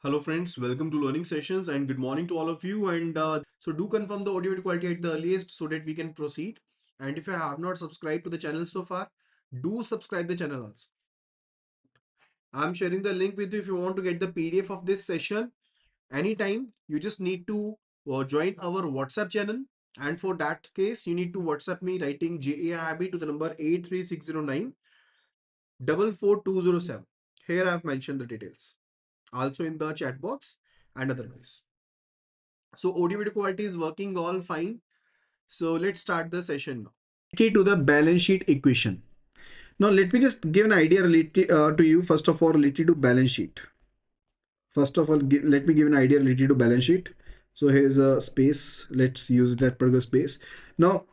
Hello friends, welcome to learning sessions and good morning to all of you. And so do confirm the audio quality at the earliest so that we can proceed. And if you have not subscribed to the channel so far, do subscribe the channel also. I'm sharing the link with you if you want to get the PDF of this session anytime. You just need to join our WhatsApp channel. And for that case, you need to WhatsApp me writing JAIIB to the number 83609 44207. Here I have mentioned the details. Also in the chat box and otherwise. So audio video quality is working all fine. So let's start the session now. Key to the balance sheet equation. Now let me just give an idea related to you. First of all, related to balance sheet. First of all, let me give an idea related to balance sheet. So here is a space. Let's use that particular space. Now,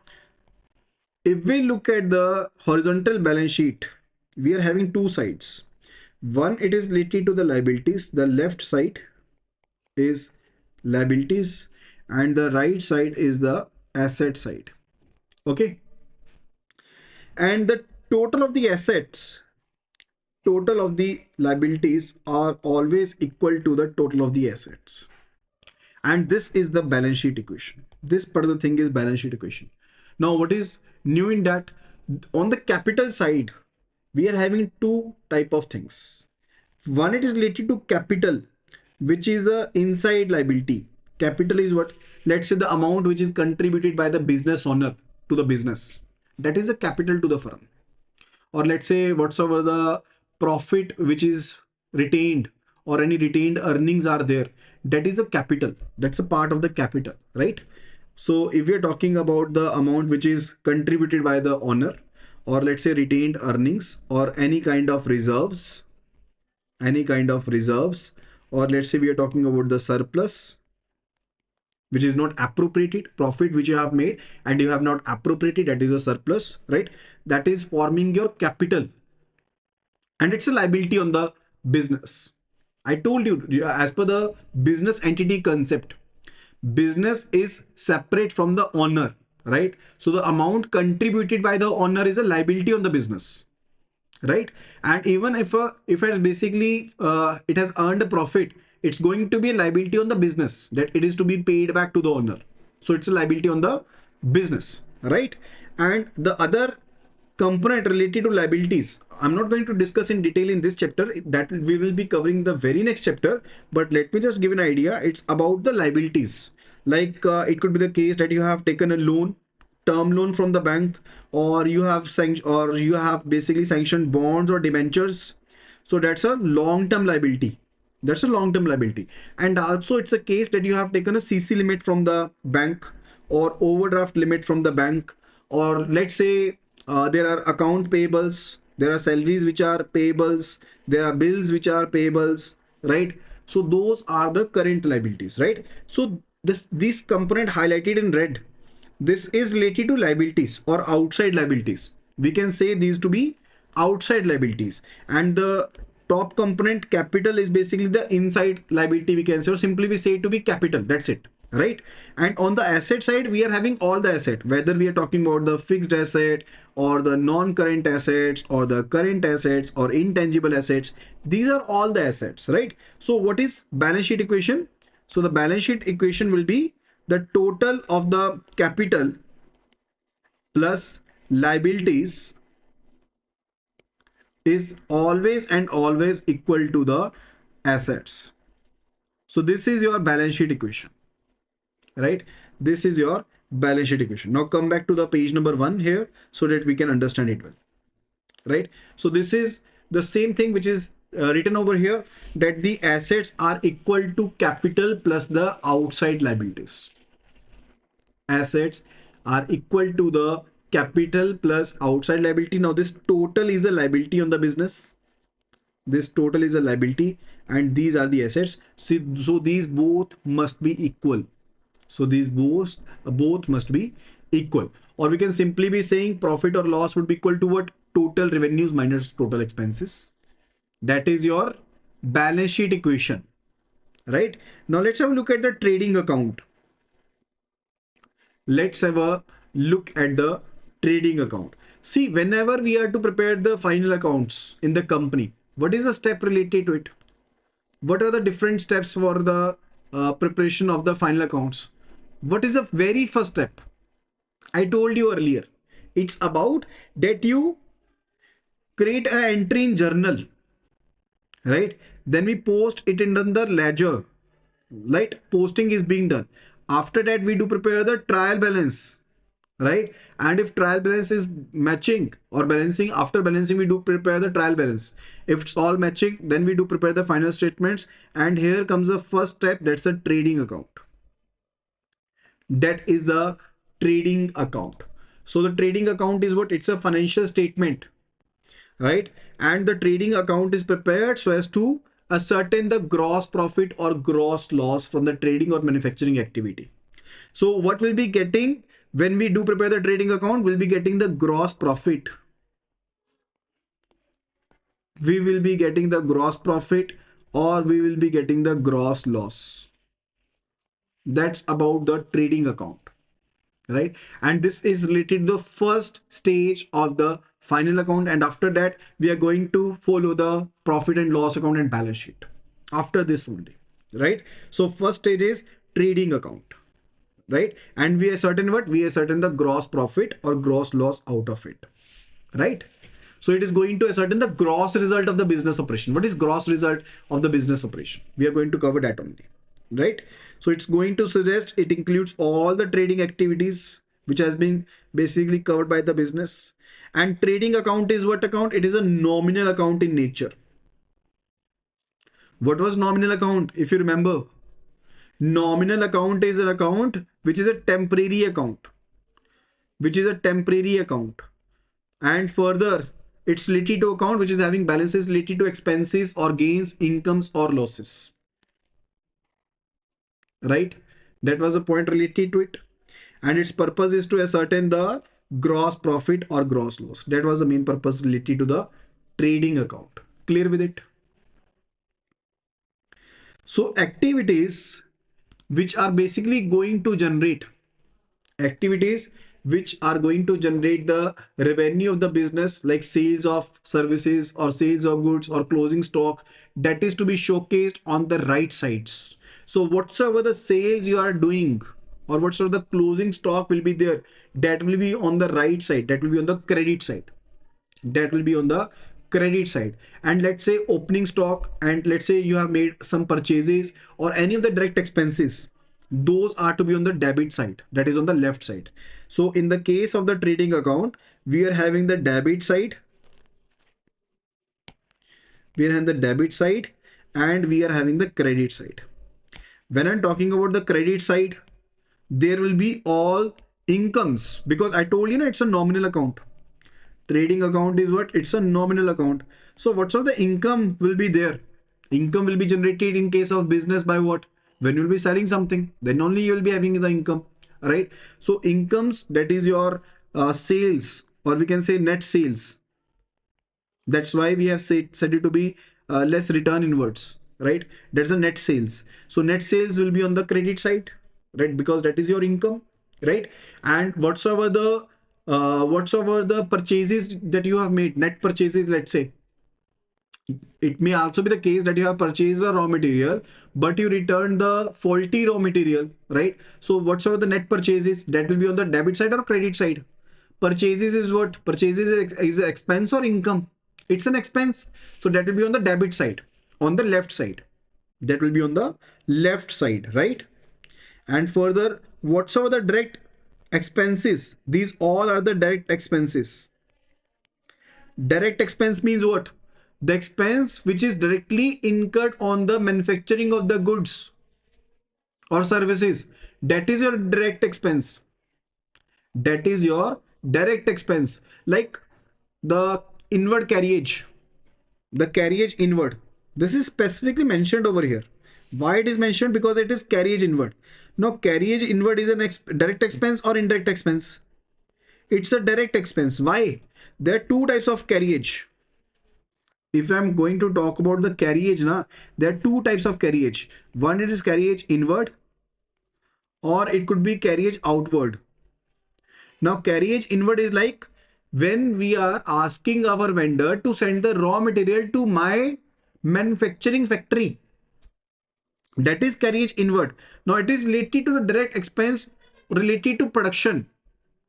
if we look at the horizontal balance sheet, we are having two sides. One, it is related to the liabilities. The left side is liabilities and the right side is the asset side. Okay, and the total of the assets, total of the liabilities are always equal to the total of the assets, and this is the balance sheet equation. This particular thing is balance sheet equation. Now what is new in that? On the capital side we are having two type of things. One, it is related to capital, which is the inside liability. Capital is what? Let's say the amount which is contributed by the business owner to the business. That is a capital to the firm. Or let's say whatsoever the profit which is retained or any retained earnings are there. That is a capital. That's a part of the capital, right? So if you're talking about the amount which is contributed by the owner, or let's say retained earnings or any kind of reserves, or let's say we are talking about the surplus which is not appropriated, profit which you have made and you have not appropriated, that is a surplus, right? That is forming your capital and it's a liability on the business. I told you, as per the business entity concept, business is separate from the owner, right? So the amount contributed by the owner is a liability on the business, right? And even if it's basically it has earned a profit, it's going to be a liability on the business, that it is to be paid back to the owner. So it's a liability on the business, right? And the other component related to liabilities, I'm not going to discuss in detail in this chapter, that we will be covering the very next chapter, but let me just give an idea. It's about the liabilities. Like it could be the case that you have taken a loan, term loan from the bank, or you have basically sanctioned bonds or debentures. So that's a long term liability. That's a long term liability. And also it's a case that you have taken a CC limit from the bank or overdraft limit from the bank, or let's say there are account payables, there are salaries which are payables, there are bills which are payables, right? So those are the current liabilities, right? So this component highlighted in red, this is related to liabilities or outside liabilities. We can say these to be outside liabilities, and the top component capital is basically the inside liability, we can say, or simply we say it to be capital. That's it, right? And on the asset side, we are having all the asset, whether we are talking about the fixed asset or the non-current assets or the current assets or intangible assets. These are all the assets, right? So what is balance sheet equation? So the balance sheet equation will be the total of the capital plus liabilities is always and always equal to the assets. So this is your balance sheet equation, right? This is your balance sheet equation. Now come back to the page number 1 here so that we can understand it well, right? So this is the same thing which is written over here, that the assets are equal to capital plus the outside liabilities. Assets are equal to the capital plus outside liability. Now this total is a liability on the business. This total is a liability and these are the assets. So these both must be equal. So these both must be equal. Or we can simply be saying profit or loss would be equal to what? Total revenues minus total expenses. That is your balance sheet equation, right? Now let's have a look at the trading account. Let's have a look at the trading account. See, whenever we are to prepare the final accounts in the company, what is the step related to it? What are the different steps for the preparation of the final accounts? What is the very first step? I told you earlier. It's about that you create an entry in journal, right? Then we post it in the ledger, right? Posting is being done. After that, we do prepare the trial balance, right? And if trial balance is matching or balancing, after balancing, we do prepare the trial balance. If it's all matching, then we do prepare the final statements. And here comes the first step, that's a trading account. That is the trading account. So the trading account is what? It's a financial statement, right? And the trading account is prepared so as to ascertain the gross profit or gross loss from the trading or manufacturing activity. So what we'll be getting when we do prepare the trading account, we'll be getting the gross profit. We will be getting the gross profit or we will be getting the gross loss. That's about the trading account, right? And this is related to the first stage of the final account. And after that, we are going to follow the profit and loss account and balance sheet after this only, right? So first stage is trading account, right? And we ascertain what? We ascertain the gross profit or gross loss out of it, right? So it is going to ascertain the gross result of the business operation. What is gross result of the business operation? We are going to cover that only, right? So it's going to suggest it includes all the trading activities which has been basically covered by the business. And trading account is what account? It is a nominal account in nature. What was nominal account? If you remember, nominal account is an account which is a temporary account, and further it's related to account which is having balances related to expenses or gains, incomes or losses, right? That was a point related to it. And its purpose is to ascertain the gross profit or gross loss. That was the main purpose related to the trading account. Clear with it? So activities which are basically going to generate the revenue of the business, like sales of services or sales of goods or closing stock, that is to be showcased on the right sides. So whatsoever the sales you are doing or whatsoever the closing stock will be there, that will be on the right side, that will be on the credit side, and let's say opening stock, and let's say you have made some purchases or any of the direct expenses, those are to be on the debit side, that is on the left side. So in the case of the trading account, we are having the debit side, and we are having the credit side. When I'm talking about the credit side, there will be all incomes, because I told you, it's a nominal account. Trading account is what? It's a nominal account. So what's all the income will be there? Income will be generated in case of business by what? When you'll be selling something, then only you'll be having the income, right? So incomes, that is your sales, or we can say net sales. That's why we have said it to be less return inwards, right? That's a net sales. So net sales will be on the credit side, right? Because that is your income, right? And whatsoever the purchases that you have made, net purchases, let's say, it may also be the case that you have purchased a raw material, but you return the faulty raw material, right? So whatsoever the net purchases, that will be on the debit side or credit side. Purchases is what? Purchases is an expense or income? It's an expense. So that will be on the debit side, on the left side. That will be on the left side, right? And further, whatsoever the direct expenses, these all are the direct expenses. Direct expense means what? The expense which is directly incurred on the manufacturing of the goods or services. That is your direct expense. That is your direct expense. Like the inward carriage, the carriage inward. This is specifically mentioned over here. Why it is mentioned? Because it is carriage inward. Now carriage inward is an direct expense or indirect expense? It's a direct expense. Why? There are two types of carriage. If I'm going to talk about the carriage, there are two types of carriage. One, it is carriage inward, or it could be carriage outward. Now carriage inward is like when we are asking our vendor to send the raw material to my manufacturing factory. That is carriage inward. Now it is related to the direct expense related to production,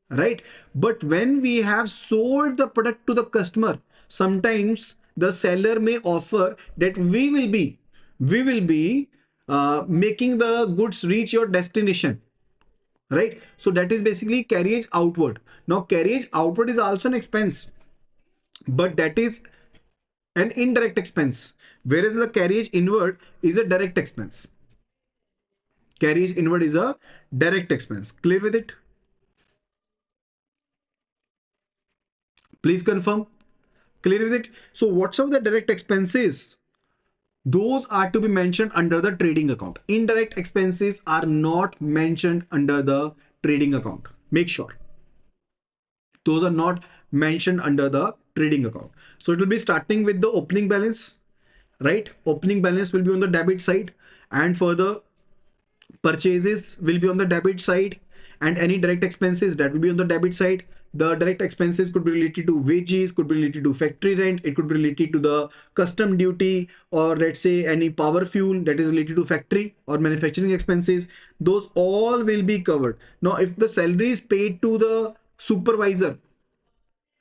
right? But when we have sold the product to the customer, sometimes the seller may offer that we will be making the goods reach your destination, right? So that is basically carriage outward. Now carriage outward is also an expense, but that is an indirect expense, whereas the carriage inward is a direct expense. Carriage inward is a direct expense. Clear with it? Please confirm. Clear with it? So what's of the direct expenses? Those are to be mentioned under the trading account. Indirect expenses are not mentioned under the trading account. Make sure those are not mentioned under the trading account. So it will be starting with the opening balance, right? Opening balance will be on the debit side, and further purchases will be on the debit side, and any direct expenses that will be on the debit side. The direct expenses could be related to wages, could be related to factory rent, it could be related to the custom duty, or let's say any power fuel that is related to factory or manufacturing expenses. Those all will be covered. Now if the salary is paid to the supervisor,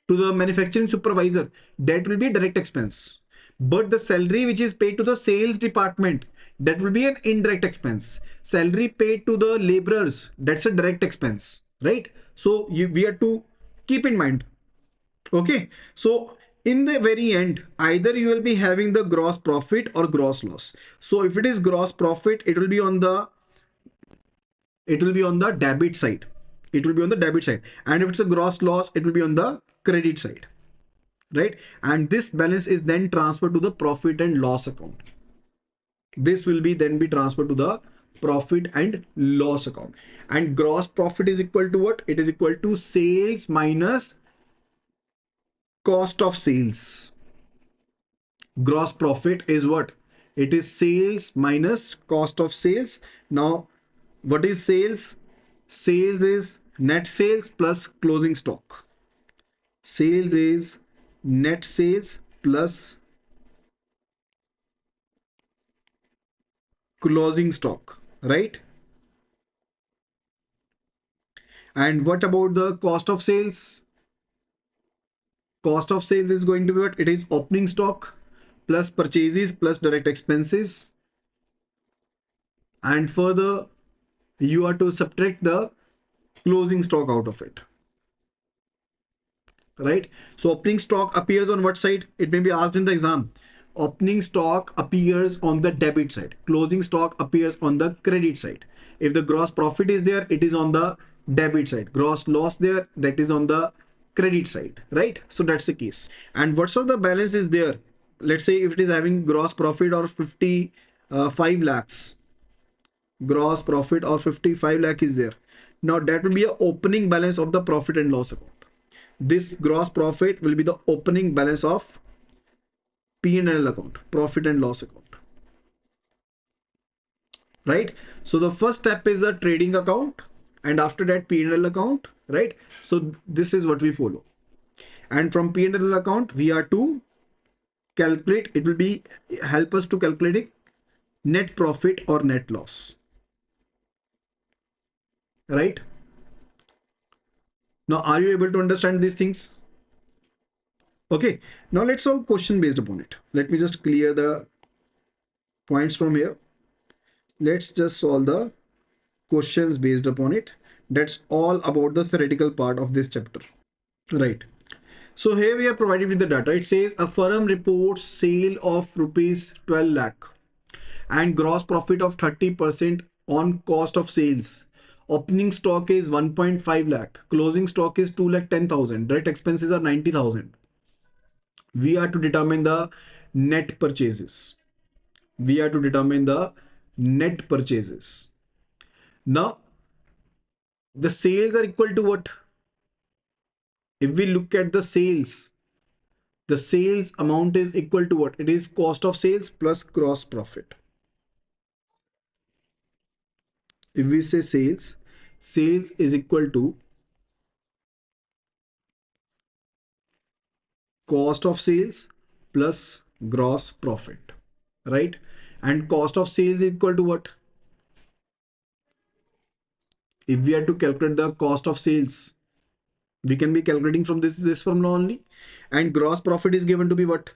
to the manufacturing supervisor, that will be direct expense. But the salary which is paid to the sales department, that will be an indirect expense. Salary paid to the laborers, that's a direct expense, right? So we have to keep in mind. Okay, so in the very end, either you will be having the gross profit or gross loss. So if it is gross profit, it will be on the debit side. It will be on the debit side. And if it's a gross loss, it will be on the credit side, right? And this balance is then transferred to the profit and loss account. This will be then be transferred to the profit and loss account. And gross profit is equal to what? It is equal to sales minus cost of sales. Gross profit is what? It is sales minus cost of sales. Now what is sales? Sales is net sales plus closing stock. Sales is net sales plus closing stock, right? And what about the cost of sales? Cost of sales is going to be what? It is opening stock plus purchases plus direct expenses. And further, you are to subtract the closing stock out of it, right? So opening stock appears on what side? It may be asked in the exam. Opening stock appears on the debit side. Closing stock appears on the credit side. If the gross profit is there, it is on the debit side. Gross loss there, that is on the credit side, right? So that's the case. And what's of the balance is there? Let's say if it is having gross profit or 55 lakhs, gross profit or 55 lakh is there. Now that will be a opening balance of the profit and loss account. This gross profit will be the opening balance of P&L account, profit and loss account, right? So the first step is a trading account, and after that P&L account, right? So this is what we follow. And from P&L account, we are to calculate, it will be help us to calculating net profit or net loss, right? Now, are you able to understand these things? Okay, now let's solve question based upon it. Let me just clear the points from here. Let's just solve the questions based upon it. That's all about the theoretical part of this chapter, right? So here we are provided with the data. It says a firm reports sale of rupees 12 lakh and gross profit of 30% on cost of sales. Opening stock is 1.5 lakh. Closing stock is 2 lakh 10,000. Direct expenses are 90,000. We are to determine the net purchases. We are to determine the net purchases. Now, the sales are equal to what? If we look at the sales amount is equal to what? It is cost of sales plus gross profit. If we say sales is equal to cost of sales plus gross profit, right? And cost of sales is equal to what? If we are to calculate the cost of sales, we can be calculating from this formula only. And gross profit is given to be what?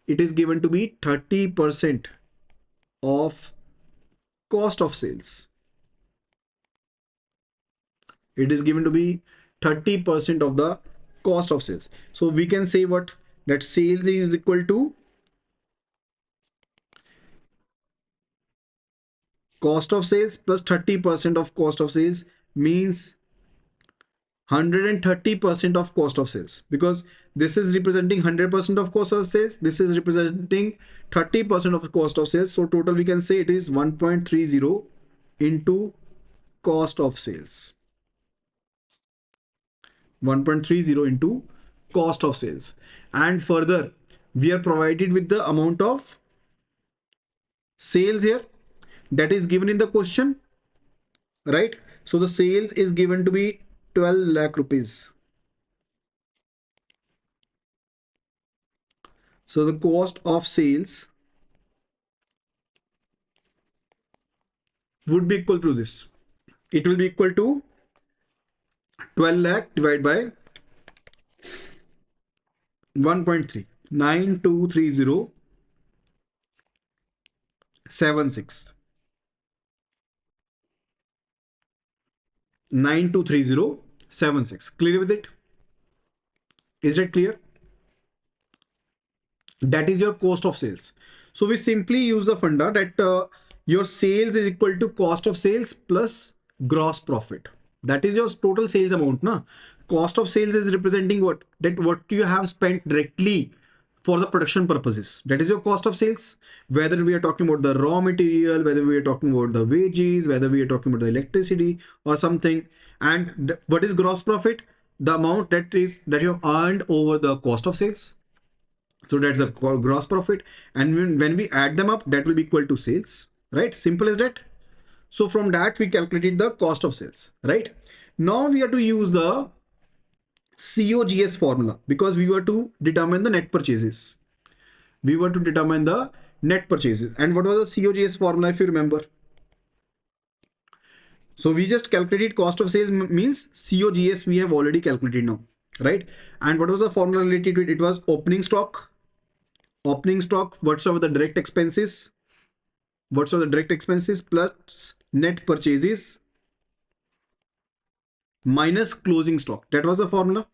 It is given to be 30% of cost of sales. It is given to be 30% of the cost of sales. So we can say what? That sales is equal to cost of sales plus 30% of cost of sales, means 130% of cost of sales, because this is representing 100% of cost of sales, this is representing 30% of the cost of sales. So total we can say it is 1.30 into cost of sales. 1.30 into cost of sales. And further, we are provided with the amount of sales here that is given in the question, right? So the sales is given to be 12 lakh rupees. So the cost of sales would be equal to this. It will be equal to 12 lakh divided by 1.3, 923076. 923076. Clear with it? Is that clear? That is your cost of sales. So we simply use the funda that your sales is equal to cost of sales plus gross profit. That is your total sales amount. Na? Cost of sales is representing what? That what you have spent directly for the production purposes. That is your cost of sales. Whether we are talking about the raw material, whether we are talking about the wages, whether we are talking about the electricity or something. And what is gross profit? The amount that you have earned over the cost of sales. So that's the gross profit. And when we add them up, that will be equal to sales, right? Simple as that. So from that, we calculated the cost of sales, right? Now we have to use the COGS formula because we were to determine the net purchases. We were to determine the net purchases. And what was the COGS formula, if you remember? So we just calculated cost of sales, means COGS we have already calculated now, right? And what was the formula related to it? It was opening stock. Opening stock, what's over the direct expenses? What's over the direct expenses plus net purchases minus closing stock. That was the formula.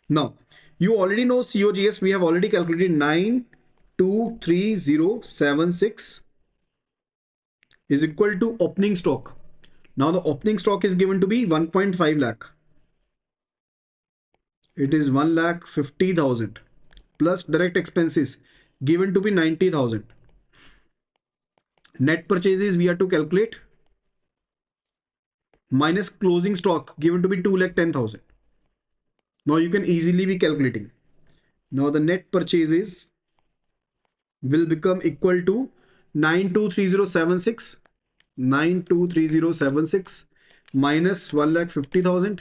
Now, you already know COGS. We have already calculated 923076 is equal to opening stock. Now the opening stock is given to be 1.5 lakh. It is 1,50,000 plus direct expenses given to be 90,000. Net purchases we have to calculate minus closing stock given to be 2,10,000. Now you can easily be calculating. Now the net purchases will become equal to 923076 minus 1,50,000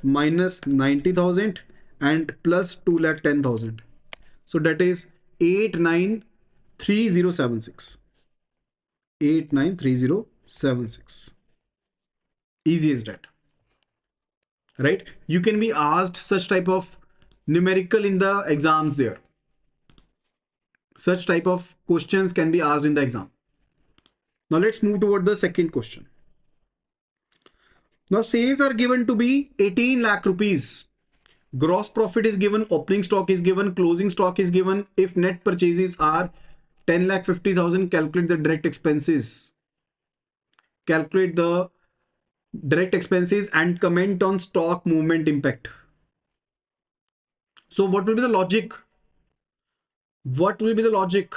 minus 90,000 and plus 2,10,000. So that is 893076. 893076. Easy as that, right? You can be asked such type of numerical in the exams there. Such type of questions can be asked in the exam. Now let's move toward the second question. Now sales are given to be 18 lakh rupees. Gross profit is given, opening stock is given, closing stock is given. If net purchases are 10,50,000, calculate the direct expenses. Calculate the direct expenses and comment on stock movement impact. So what will be the logic? What will be the logic?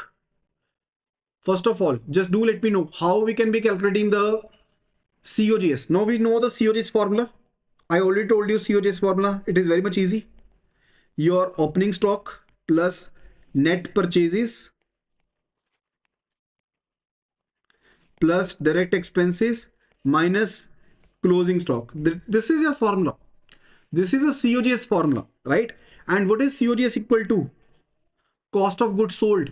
First of all, just do let me know how we can be calculating the COGS. Now we know the COGS formula. I already told you COGS formula. It is very much easy. Your opening stock plus net purchases plus direct expenses minus closing stock. This is your formula. This is a COGS formula, right? And what is COGS equal to? Cost of goods sold.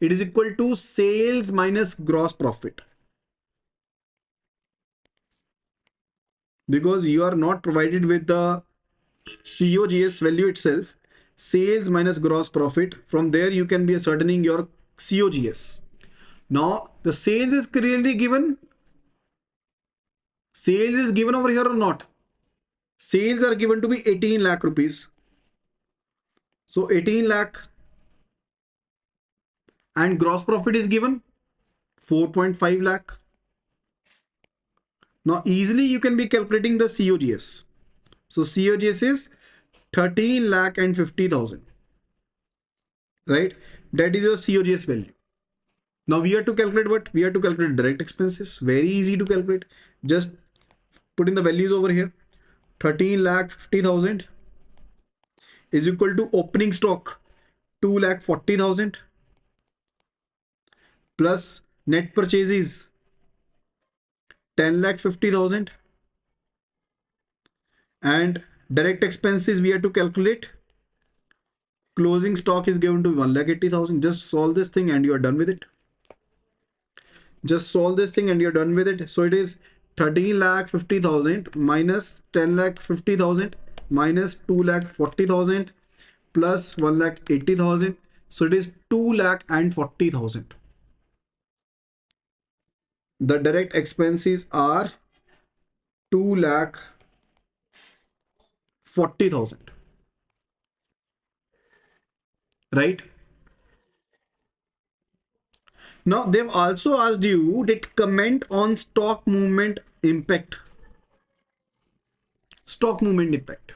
It is equal to sales minus gross profit. Because you are not provided with the COGS value itself, sales minus gross profit. From there, you can be ascertaining your COGS. Now, the sales is clearly given. Sales is given over here or not? Sales are given to be 18 lakh rupees. So 18 lakh, and gross profit is given 4.5 lakh. Now easily you can be calculating the COGS. So COGS is 13 lakh and 50,000, right? That is your COGS value. Now we have to calculate what? We have to calculate direct expenses. Very easy to calculate. Just put in the values over here. 13 lakh 50,000 is equal to opening stock 2 lakh 40,000 plus net purchases 10 lakh 50,000, and direct expenses we have to calculate. Closing stock is given to 1,80,000. Just solve this thing and you are done with it. Just solve this thing and you're done with it. So it is 13 lakh 50,000 minus 10 lakh 50,000 minus 2 lakh 40,000 plus 1 lakh 80,000. So it is 2 lakh and 40,000. The direct expenses are 2 lakh 40,000. Right? Now they've also asked you that comment on stock movement impact. Stock movement impact.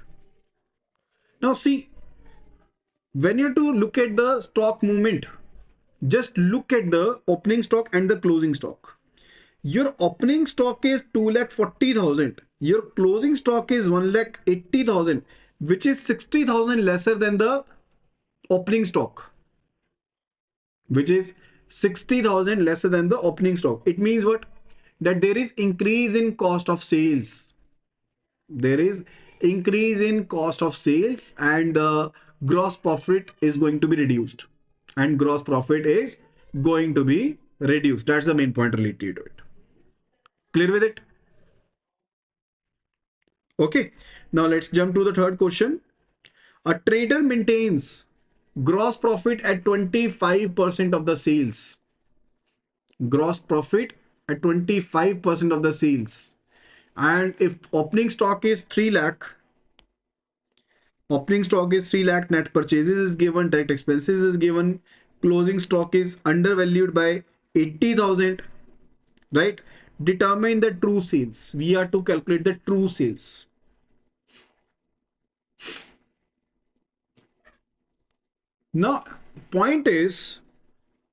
Now see, when you have to look at the stock movement, just look at the opening stock and the closing stock. Your opening stock is 2,40,000. Your closing stock is 1,80,000, which is 60,000 lesser than the opening stock, which is 60,000 lesser than the opening stock. It means what? That there is increase in cost of sales. There is increase in cost of sales, and the gross profit is going to be reduced. And gross profit is going to be reduced. That's the main point related to it. Clear with it? Okay. Now let's jump to the third question. A trader maintains gross profit at 25% of the sales. Gross profit at 25% of the sales. And if opening stock is 3 lakh, opening stock is 3 lakh, net purchases is given, direct expenses is given, closing stock is undervalued by 80,000, right? Determine the true sales. We are to calculate the true sales. Now, point is,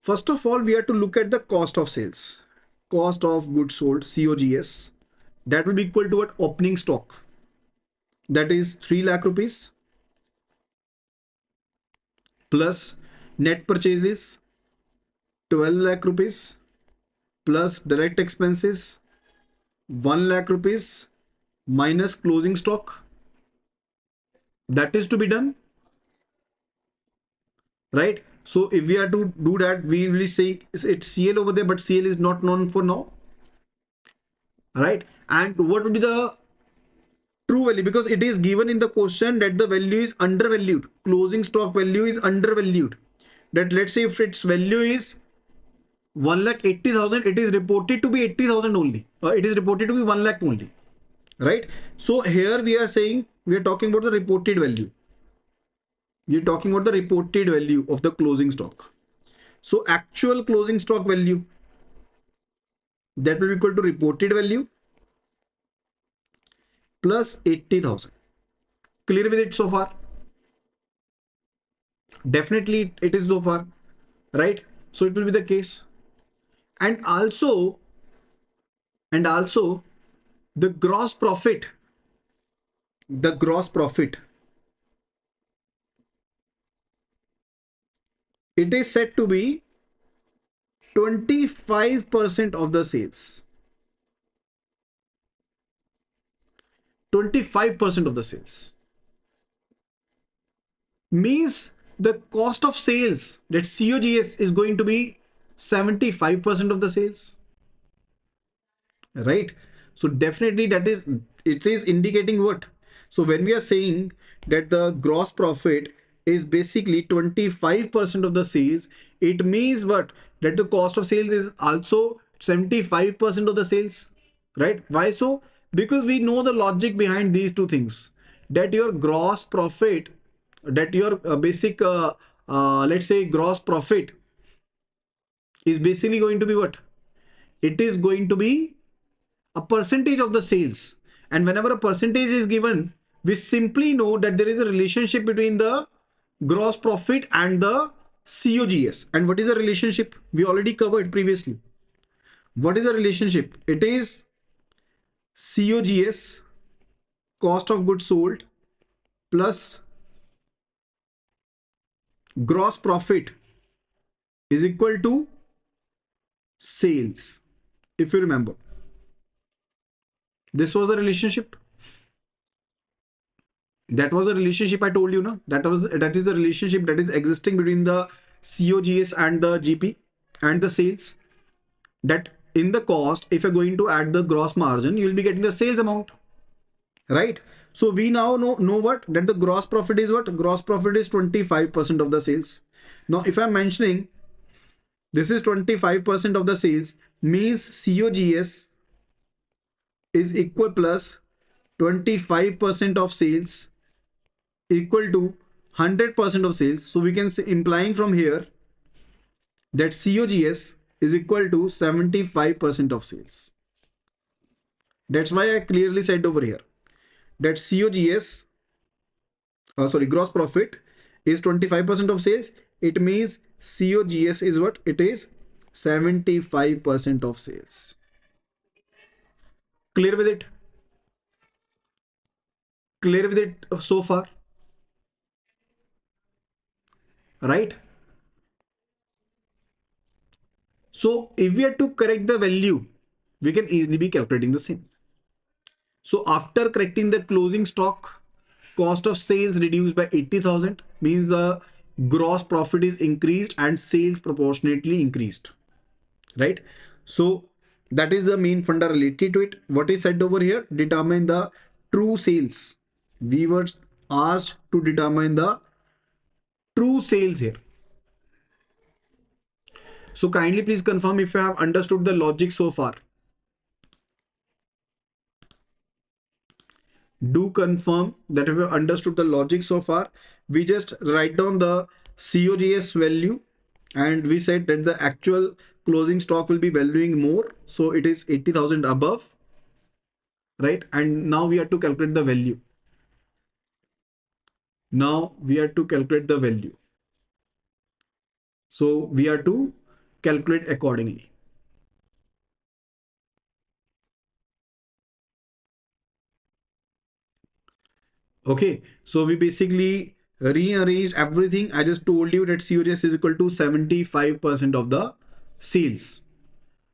first of all, we have to look at the cost of sales. Cost of goods sold, COGS. That will be equal to what? Opening stock. That is 3 lakh rupees plus net purchases 12 lakh rupees plus direct expenses 1 lakh rupees minus closing stock. That is to be done, right? So if we are to do that, we will be saying it's CL over there, but CL is not known for now, right? And what will be the true value? Because it is given in the question that the value is undervalued. Closing stock value is undervalued. That let's say if its value is 1,80,000, it is reported to be 80,000 only. It is reported to be 1 lakh only, right? So here we are saying, we are talking about the reported value. We are talking about the reported value of the closing stock. So actual closing stock value, that will be equal to reported value plus 80,000. Clear with it so far? Definitely it is so far, right? So it will be the case. And also the gross profit, it is said to be 25% of the sales. 25% of the sales means the cost of sales, that COGS, is going to be 75% of the sales, right? So definitely that is, it is indicating what? So when we are saying that the gross profit is basically 25% of the sales, it means what? That the cost of sales is also 75% of the sales, right? Why so? Because we know the logic behind these two things, that your gross profit, that your basic let's say gross profit is basically going to be what? It is going to be a percentage of the sales. And whenever a percentage is given, we simply know that there is a relationship between the gross profit and the COGS. And what is the relationship? We already covered previously. What is the relationship? It is COGS, cost of goods sold, plus gross profit is equal to sales. If you remember, this was a relationship. That was a relationship I told you, no? That is a relationship that is existing between the COGS and the GP and the sales. That in the cost, if you're going to add the gross margin, you'll be getting the sales amount, right? So we now know what? That the gross profit is what? Gross profit is 25% of the sales. Now, if I'm mentioning this is 25% of the sales, means COGS is equal plus 25% of sales equal to 100% of sales. So we can say, implying from here, that COGS is equal to 75% of sales. That's why I clearly said over here that COGS, gross profit is 25% of sales. It means COGS is what? It is 75% of sales. Clear with it? Clear with it so far? Right? So if we are to correct the value, we can easily be calculating the same. So after correcting the closing stock, cost of sales reduced by 80,000, means the gross profit is increased and sales proportionately increased, right? So that is the main funda related to it. What is said over here? Determine the true sales. We were asked to determine the true sales here. So kindly please confirm if you have understood the logic so far. Do confirm that if you understood the logic so far. We just write down the COGS value and we said that the actual closing stock will be valuing more, so it is 80,000 above, right? And now we have to calculate the value. Now we have to calculate the value, so we have to calculate accordingly. Okay, so we basically rearranged everything. I just told you that COGS is equal to 75% of the sales.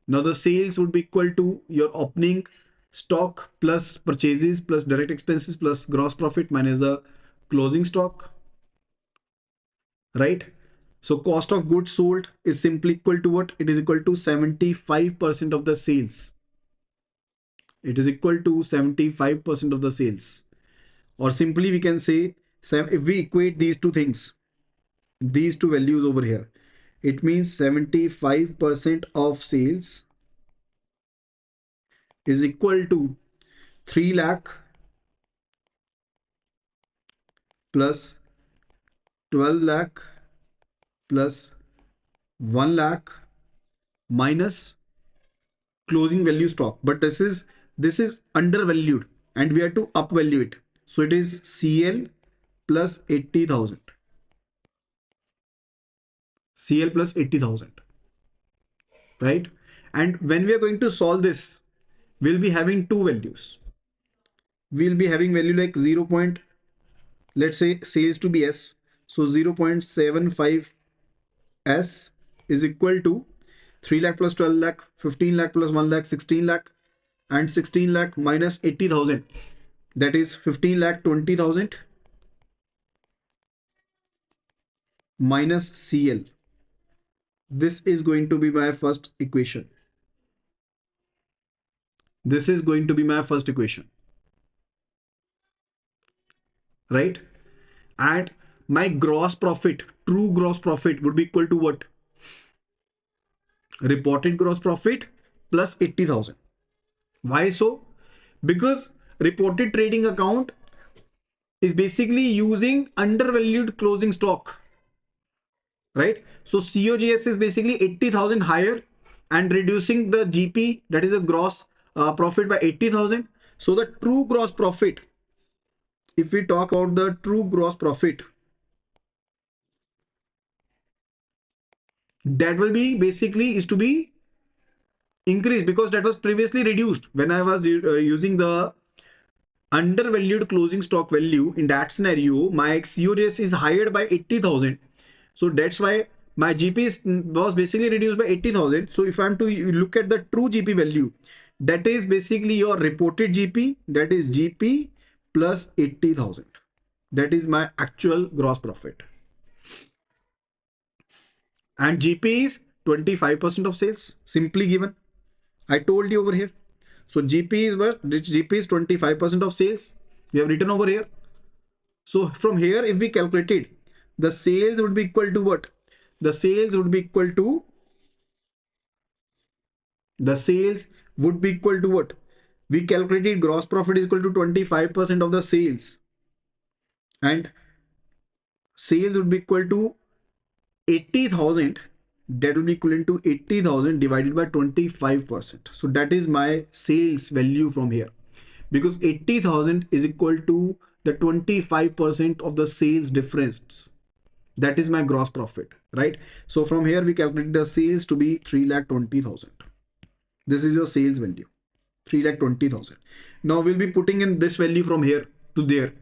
Now the sales would be equal to your opening stock plus purchases plus direct expenses plus gross profit minus the closing stock, right? So cost of goods sold is simply equal to what? It is equal to 75% of the sales. It is equal to 75% of the sales. Or simply we can say, if we equate these two things, these two values over here, it means 75% of sales is equal to 3 lakh plus 12 lakh plus 1 lakh minus closing value stock. But this is undervalued and we have to upvalue it. So it is CL plus 80,000. CL plus 80,000, right? And when we are going to solve this, we'll be having two values. We'll be having value like 0. Let's say sales to be S. So 0.75 S is equal to 3 lakh plus 12 lakh, 15 lakh plus 1 lakh, 16 lakh, and 16 lakh minus 80,000. That is 15 lakh 20,000. minus CL. This is going to be my first equation. This is going to be my first equation, right? And my gross profit, true gross profit would be equal to what? Reported gross profit plus 80,000. Why so? Because reported trading account is basically using undervalued closing stock, right? So COGS is basically 80,000 higher and reducing the GP, that is a gross profit, by 80,000. So the true gross profit, if we talk about the true gross profit, that will be basically is to be increased because that was previously reduced when I was using the undervalued closing stock value. In that scenario, my COGS is higher by 80,000. So that's why my GP was basically reduced by 80,000. So if I'm to look at the true GP value, that is basically your reported GP, that is GP plus 80,000. That is my actual gross profit. And GP is 25% of sales, simply given. I told you over here. So GP is what? GP is 25% of sales. We have written over here. So from here, if we calculated, the sales would be equal to what? The sales would be equal to what? We calculated gross profit is equal to 25% of the sales, and sales would be equal to 80,000. That will be equivalent to 80,000 divided by 25%. So that is my sales value from here, because 80,000 is equal to the 25% of the sales difference. That is my gross profit, right? So from here we calculate the sales to be 3,20,000. This is your sales value, 3,20,000. Now we'll be putting in this value from here to there.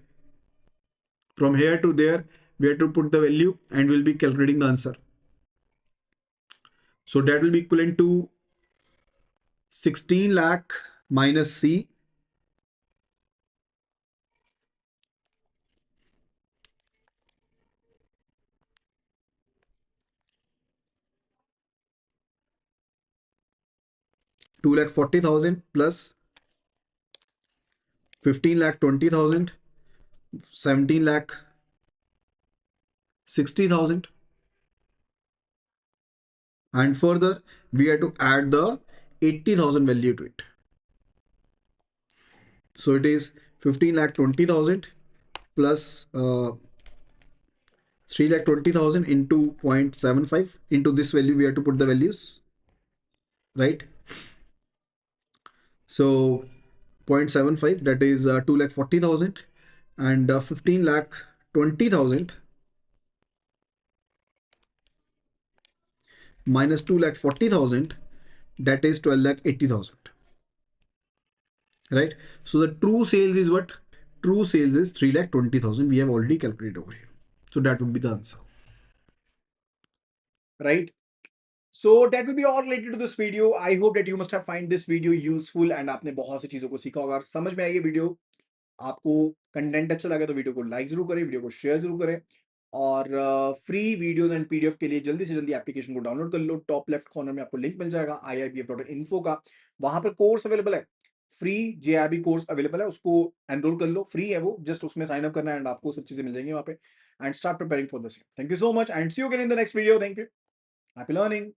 From here to there, we have to put the value and we'll be calculating the answer. So that will be equivalent to 16 lakh minus C, two lakh 40,000 plus 15 lakh 20,000, 17 lakh 60,000. And further, we have to add the 80,000 value to it. So it is 15 lakh 20,000 plus 3,20,000 into 0.75. Into this value, we have to put the values, right? So 0.75, that is 2,40,000, and 15,20,000 minus 2,40,000, that is 12,80,000, right? So the true sales is what? True sales is 3,20,000. We have already calculated over here. So that would be the answer, right? So that will be all related to this video. I hope that you must have find this video useful and आपने बहुत सी चीजों को सीखा होगा, समझ में आई ये video. आपको कंटेंट अच्छा लगा तो वीडियो को लाइक जरूर करें, वीडियो को शेयर जरूर करें, और फ्री वीडियोस एंड पीडीएफ के लिए जल्दी से जल्दी एप्लीकेशन को डाउनलोड कर लो। टॉप लेफ्ट कॉर्नर में आपको लिंक मिल जाएगा iibf.info का, वहां पर कोर्स अवेलेबल है, फ्री जेआईबी कोर्स अवेलेबल है, उसको एनरोल कर लो, फ्री है वो, जस्ट उसमें साइन अप करना है एंड आपको सब चीजें मिल जाएंगी वहां पे, and start preparing for this. Thank you so much and see you again in the next video. Thank you, happy learning.